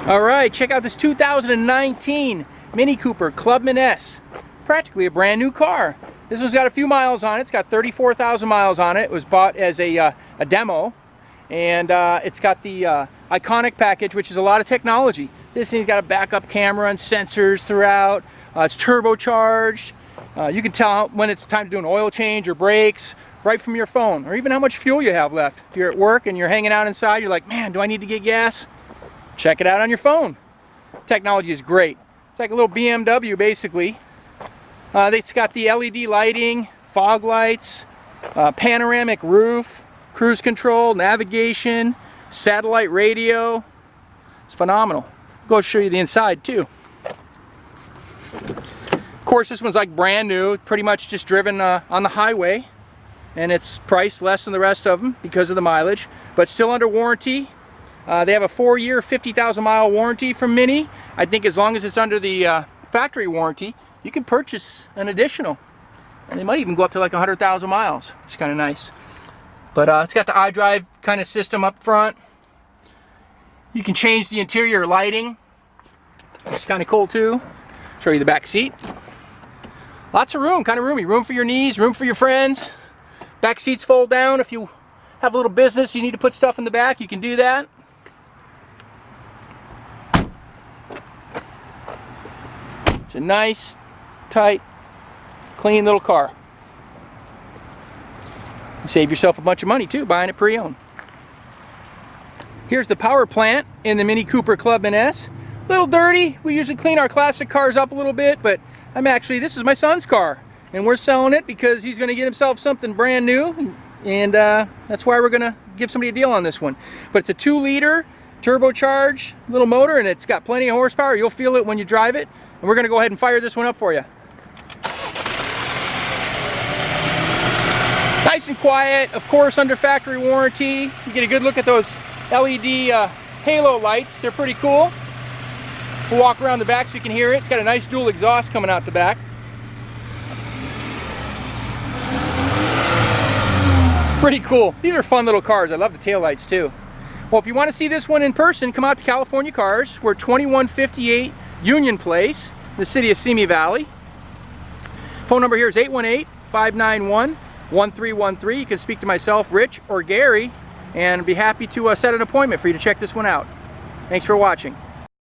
All right, check out this 2019 Mini Cooper Clubman S. Practically a brand new car. This one's got a few miles on it. It's got 34,000 miles on it. It was bought as a demo, and it's got the iconic package, which is a lot of technology. This thing's got a backup camera and sensors throughout. It's turbocharged. You can tell when it's time to do an oil change or brakes right from your phone, or even how much fuel you have left. If you're at work and you're hanging out inside, you're like, man, do I need to get gas? Check it out on your phone. Technology is great. It's like a little BMW, basically. It's got the LED lighting, fog lights, panoramic roof, cruise control, navigation, satellite radio. It's phenomenal. I'll go show you the inside too. Of course, this one's like brand new, pretty much just driven on the highway, and it's priced less than the rest of them because of the mileage, but still under warranty. They have a 4-year, 50,000 mile warranty from Mini. I think as long as it's under the factory warranty, you can purchase an additional. And they might even go up to like 100,000 miles, which is kind of nice. But it's got the iDrive kind of system up front. You can change the interior lighting, which is kind of cool too. Show you the back seat. Lots of room, kind of roomy. Room for your knees, room for your friends. Back seats fold down. If you have a little business, you need to put stuff in the back, you can do that. It's a nice, tight, clean little car. You save yourself a bunch of money too buying it pre-owned. Here's the power plant in the Mini Cooper Clubman S. A little dirty. We usually clean our classic cars up a little bit, but this is my son's car, and we're selling it because he's going to get himself something brand new, and that's why we're going to give somebody a deal on this one. But it's a 2-liter turbocharged little motor, and it's got plenty of horsepower. You'll feel it when you drive it. And we're going to go ahead and fire this one up for you. Nice and quiet, of course, under factory warranty. You get a good look at those LED halo lights. They're pretty cool. We'll walk around the back so you can hear it. It's got a nice dual exhaust coming out the back. Pretty cool. These are fun little cars. I love the taillights too. Well, if you want to see this one in person, come out to California Cars. We're 2158 Union Place, the city of Simi Valley. Phone number here is 818-591-1313. You can speak to myself, Rich, or Gary, and I'd be happy to set an appointment for you to check this one out. Thanks for watching.